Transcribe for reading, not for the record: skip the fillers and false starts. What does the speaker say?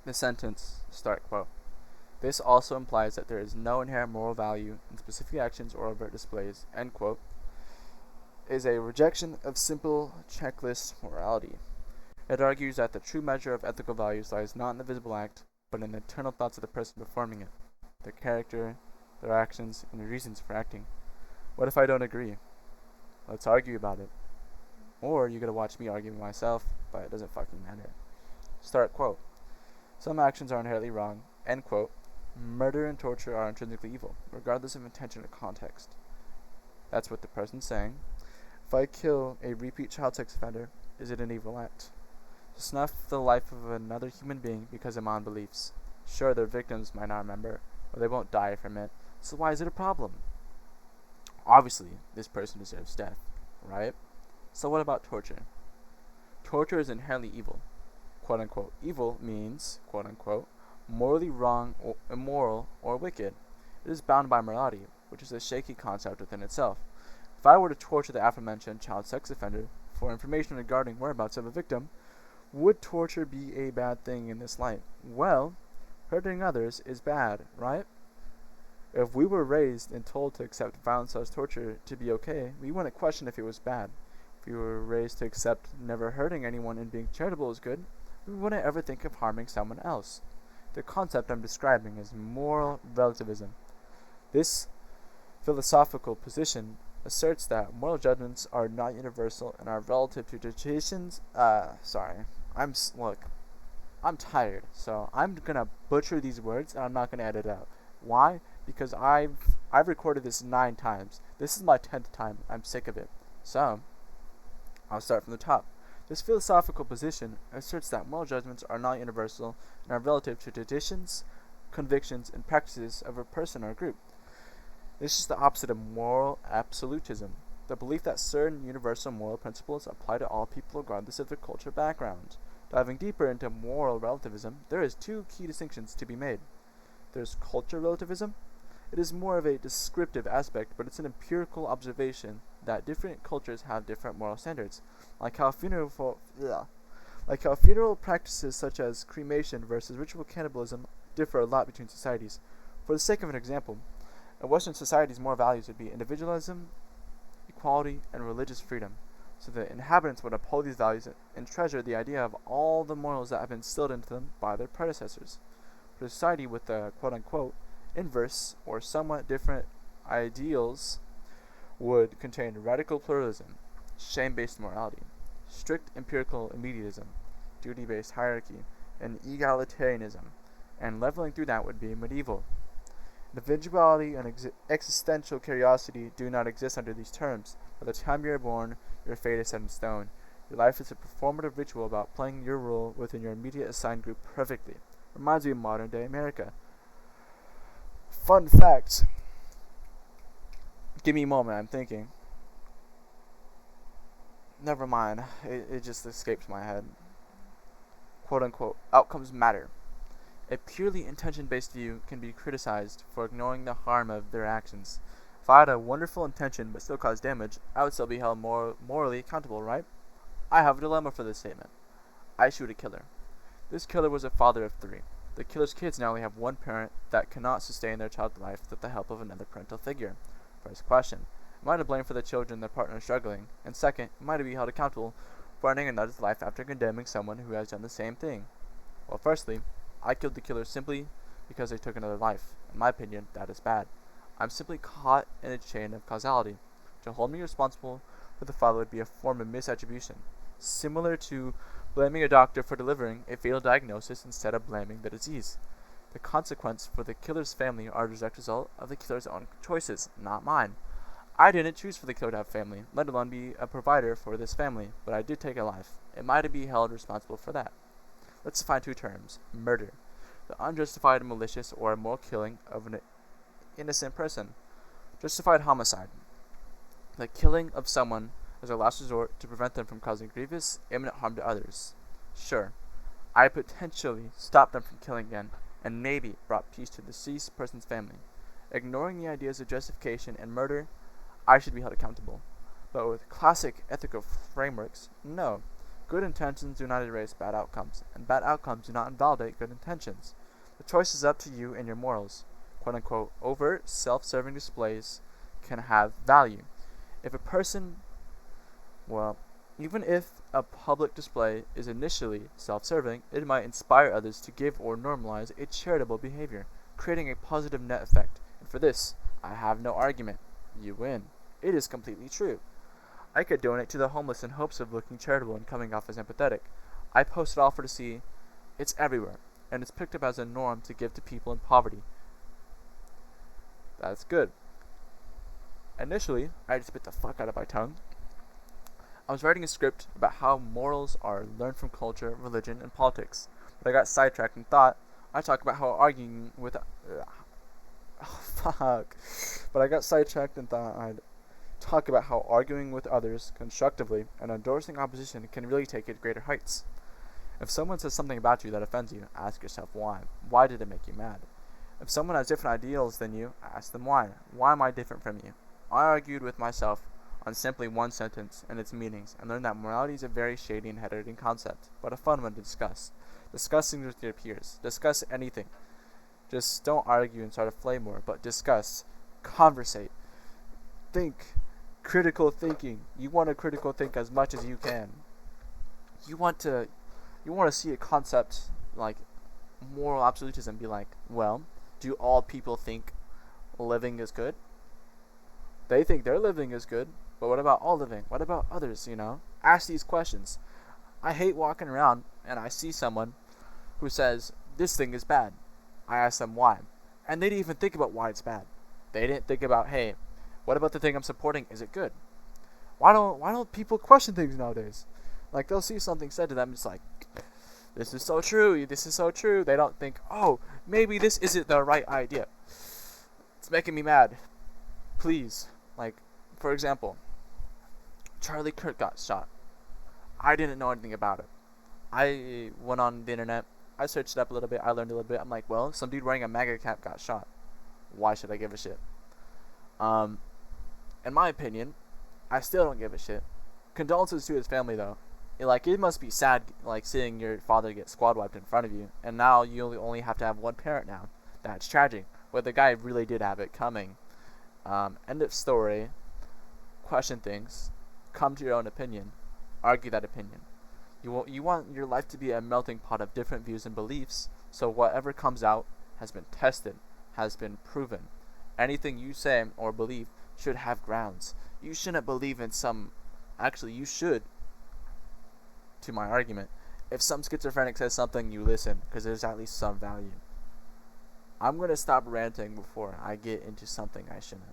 The sentence, start quote. This also implies that there is no inherent moral value in specific actions or overt displays, end quote, is a rejection of simple checklist morality. It argues that the true measure of ethical values lies not in the visible act, but in the internal thoughts of the person performing it, their character, their actions, and their reasons for acting. What if I don't agree? Let's argue about it. Or you gotta watch me argue with myself, but it doesn't fucking matter. Start quote. Some actions are inherently wrong, end quote. Murder and torture are intrinsically evil, regardless of intention or context. That's what the person's saying. If I kill a repeat child sex offender, is it an evil act? To snuff the life of another human being because of my own beliefs. Sure, their victims might not remember, or they won't die from it, so why is it a problem? Obviously, this person deserves death, right? So what about torture? Torture is inherently evil. Quote unquote. Evil means, quote unquote, morally wrong or immoral or wicked. It is bound by morality, which is a shaky concept within itself. If I were to torture the aforementioned child sex offender for information regarding whereabouts of a victim, would torture be a bad thing in this light? Well, hurting others is bad, right? If we were raised and told to accept violence as torture to be okay, we wouldn't question if it was bad. If we were raised to accept never hurting anyone and being charitable is good, we wouldn't ever think of harming someone else. The concept I'm describing is moral relativism. This philosophical position asserts that moral judgments are not universal and are relative to traditions. I'm tired, so I'm gonna butcher these words and I'm not gonna edit it out. Why? Because I've recorded this 9 times. This is my 10th time. I'm sick of it. So, I'll start from the top. This philosophical position asserts that moral judgments are not universal and are relative to traditions, convictions, and practices of a person or group. This is the opposite of moral absolutism, the belief that certain universal moral principles apply to all people regardless of their cultural background. Diving deeper into moral relativism, there is 2 key distinctions to be made. There's cultural relativism. It is more of a descriptive aspect, but it's an empirical observation that different cultures have different moral standards, like how funeral practices such as cremation versus ritual cannibalism differ a lot between societies. For the sake of an example, in Western societies, moral values would be individualism, equality, and religious freedom. So the inhabitants would uphold these values and treasure the idea of all the morals that have been instilled into them by their predecessors. For a society with the quote-unquote inverse or somewhat different ideals would contain radical pluralism, shame-based morality, strict empirical immediatism, duty-based hierarchy, and egalitarianism, and leveling through that would be medieval. Individuality and existential curiosity do not exist under these terms. By the time you are born, your fate is set in stone. Your life is a performative ritual about playing your role within your immediate assigned group perfectly. Reminds me of modern-day America. Fun fact. Give me a moment, I'm thinking. Never mind, it just escaped my head. Quote-unquote, outcomes matter. A purely intention-based view can be criticized for ignoring the harm of their actions. If I had a wonderful intention but still caused damage, I would still be held morally accountable, right? I have a dilemma for this statement. I shoot a killer. This killer was a father of 3. The killer's kids now only have one parent that cannot sustain their child's life with the help of another parental figure. First question, am I to blame for the children their partner is struggling? And second, am I to be held accountable for ending another's life after condemning someone who has done the same thing? Well, firstly, I killed the killer simply because they took another life. In my opinion, that is bad. I'm simply caught in a chain of causality. To hold me responsible for the father would be a form of misattribution, similar to blaming a doctor for delivering a fatal diagnosis instead of blaming the disease. The consequence for the killer's family are a direct result of the killer's own choices, not mine. I didn't choose for the killer to have family, let alone be a provider for this family, but I did take a life. Am I to be held responsible for that? Let's define 2 terms. Murder, the unjustified, malicious, or immoral killing of an innocent person. Justified homicide, the killing of someone as a last resort to prevent them from causing grievous, imminent harm to others. Sure, I potentially stopped them from killing again, and maybe brought peace to the deceased person's family. Ignoring the ideas of justification and murder, I should be held accountable. But with classic ethical frameworks, no. Good intentions do not erase bad outcomes, and bad outcomes do not invalidate good intentions. The choice is up to you and your morals. Quote-unquote, overt, self-serving displays can have value. If a person, well, even if a public display is initially self-serving, it might inspire others to give or normalize a charitable behavior, creating a positive net effect. And for this, I have no argument. You win. It is completely true. I could donate to the homeless in hopes of looking charitable and coming off as empathetic. I post it all for to see. It's everywhere, and it's picked up as a norm to give to people in poverty. That's good. Initially, I just bit the fuck out of my tongue. I was writing a script about how morals are learned from culture, religion, and politics, but I got sidetracked and thought I'd talk about how arguing with talk about how arguing with others constructively and endorsing opposition can really take it to greater heights. If someone says something about you that offends you, ask yourself why. Why did it make you mad? If someone has different ideals than you, ask them why. Why am I different from you? I argued with myself on simply one sentence and its meanings, and learned that morality is a very shady and head-hurting concept, but a fun one to discuss. Discuss things with your peers. Discuss anything. Just don't argue and start a flame war, but discuss. Conversate. Think. Critical thinking. You want to critical think as much as you can. You want to see a concept like moral absolutism be like, well, do all people think living is good? They think their living is good, but what about all living? What about others, Ask these questions. I hate walking around and I see someone who says, this thing is bad. I ask them why. And they didn't even think about why it's bad. They didn't think about, hey, what about the thing I'm supporting? Is it good? Why don't people question things nowadays? Like, they'll see something said to them, it's like, this is so true, this is so true. They don't think, oh, maybe this isn't the right idea. It's making me mad. Please. Like, for example, Charlie Kirk got shot. I didn't know anything about it. I went on the internet, I searched it up a little bit, I learned a little bit. I'm like, well, some dude wearing a MAGA cap got shot. Why should I give a shit? In my opinion, I still don't give a shit. Condolences to his family, though. It must be sad, seeing your father get squad wiped in front of you, and now you only have to have one parent now. That's tragic. But the guy really did have it coming. End of story. Question things. Come to your own opinion. Argue that opinion. You want your life to be a melting pot of different views and beliefs, so whatever comes out has been tested, has been proven. Anything you say or believe should have grounds. You shouldn't believe in some... Actually, you should. To my argument, if some schizophrenic says something, you listen, because there's at least some value. I'm going to stop ranting before I get into something I shouldn't.